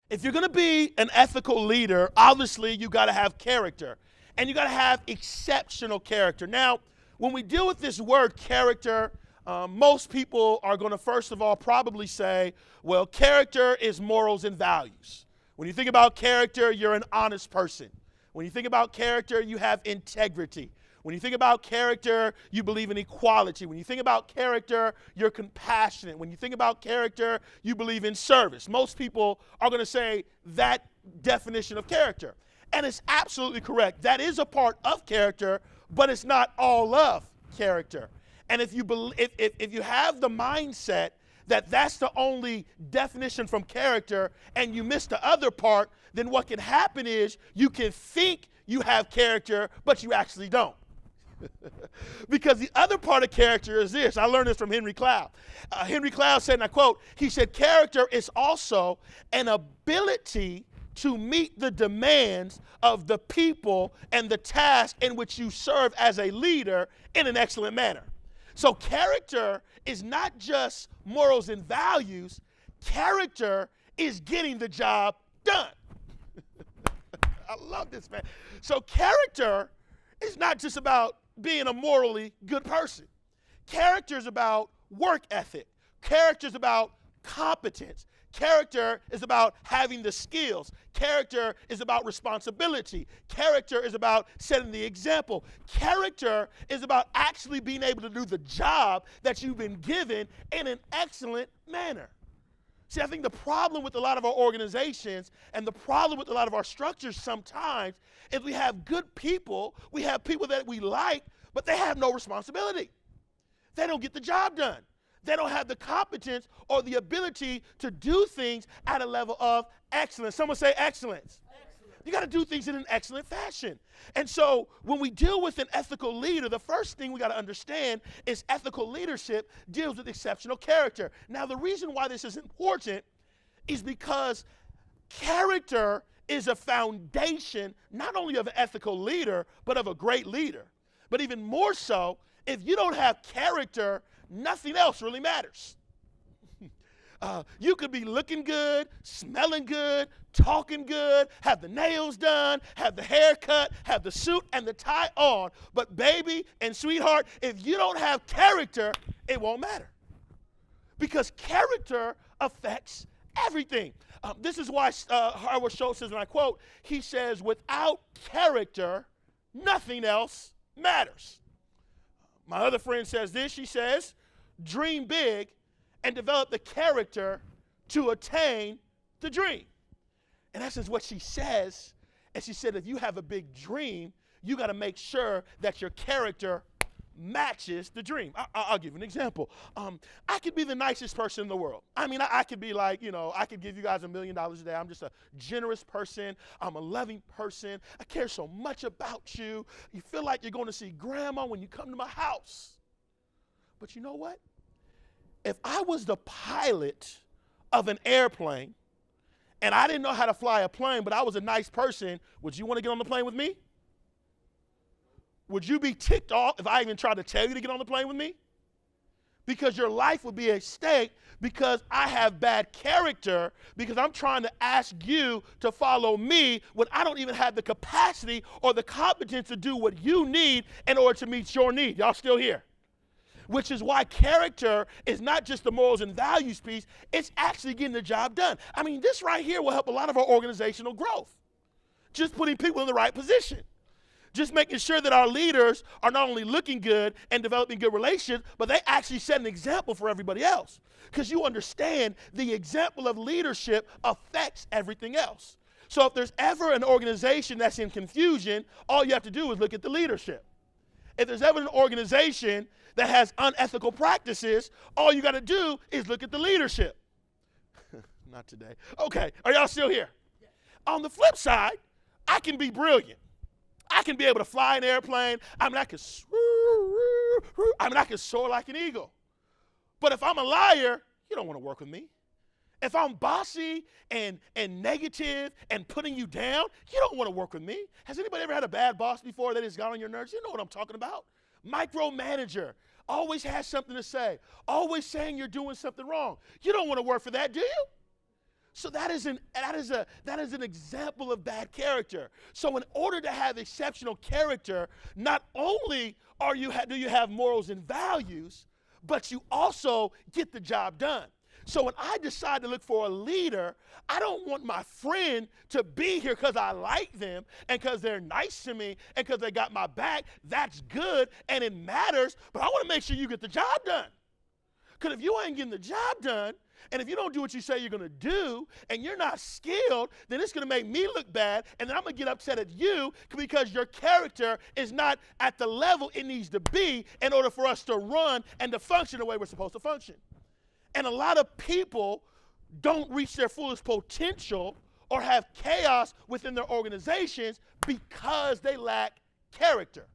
If you're going to be an ethical leader, obviously you got to have character, and you got to have exceptional character. Now, when we deal with this word character, most people are going to first of all probably say, well, character is morals and values. When you think about character, you're an honest person. When you think about character, you have integrity. When you think about character, you believe in equality. When you think about character, you're compassionate. When you think about character, you believe in service. Most people are going to say that definition of character. And it's absolutely correct. That is a part of character, but it's not all of character. And if you have the mindset that that's the only definition from character and you miss the other part, then what can happen is you can think you have character, but you actually don't. Because the other part of character is this. I learned this from Henry Cloud. Henry Cloud said, and I quote, he said, character is also an ability to meet the demands of the people and the task in which you serve as a leader in an excellent manner. So character is not just morals and values. Character is getting the job done. I love this, man. So character is not just about being a morally good person. Character is about work ethic. Character is about competence. Character is about having the skills. Character is about responsibility. Character is about setting the example. Character is about actually being able to do the job that you've been given in an excellent manner. See, I think the problem with a lot of our organizations and the problem with a lot of our structures sometimes is we have good people, we have people that we like, but they have no responsibility. They don't get the job done. They don't have the competence or the ability to do things at a level of excellence. Someone say excellence. You got to do things in an excellent fashion. And so when we deal with an ethical leader, the first thing we got to understand is ethical leadership deals with exceptional character. Now, the reason why this is important is because character is a foundation not only of an ethical leader, but of a great leader. But even more so, if you don't have character, nothing else really matters. You could be looking good, smelling good, talking good, have the nails done, have the hair cut, have the suit and the tie on. But baby and sweetheart, if you don't have character, it won't matter. Because character affects everything. This is why Howard Schultz says, and I quote, he says, without character, nothing else matters. My other friend says this, she says, dream big and develop the character to attain the dream. And that's just what she says. And she said, if you have a big dream, you got to make sure that your character matches the dream. I'll give you an example. I could be the nicest person in the world. I mean, I could be like, I could give you guys $1 million a day. I'm just a generous person. I'm a loving person. I care so much about you. You feel like you're going to see grandma when you come to my house. But you know what? If I was the pilot of an airplane and I didn't know how to fly a plane, but I was a nice person, would you want to get on the plane with me? Would you be ticked off if I even tried to tell you to get on the plane with me? Because your life would be at stake because I have bad character, because I'm trying to ask you to follow me when I don't even have the capacity or the competence to do what you need in order to meet your need. Y'all still here? Which is why character is not just the morals and values piece, it's actually getting the job done. I mean, this right here will help a lot of our organizational growth. Just putting people in the right position. Just making sure that our leaders are not only looking good and developing good relations, but they actually set an example for everybody else. Because you understand the example of leadership affects everything else. So if there's ever an organization that's in confusion, all you have to do is look at the leadership. If there's ever an organization that has unethical practices, all you got to do is look at the leadership. Not today. Okay, are y'all still here? Yeah. On the flip side, I can be brilliant. I can be able to fly an airplane. I can soar like an eagle. But if I'm a liar, you don't want to work with me. If I'm bossy and negative and putting you down, you don't want to work with me. Has anybody ever had a bad boss before that has got on your nerves? You know what I'm talking about. Micromanager, always has something to say, always saying you're doing something wrong. You don't want to work for that, do you? So that is an example of bad character. So in order to have exceptional character, not only do you have morals and values, but you also get the job done. So when I decide to look for a leader, I don't want my friend to be here because I like them and because they're nice to me and because they got my back. That's good and it matters, but I want to make sure you get the job done. Because if you ain't getting the job done, and if you don't do what you say you're going to do, and you're not skilled, then it's going to make me look bad, and then I'm going to get upset at you because your character is not at the level it needs to be in order for us to run and to function the way we're supposed to function. And a lot of people don't reach their fullest potential or have chaos within their organizations because they lack character.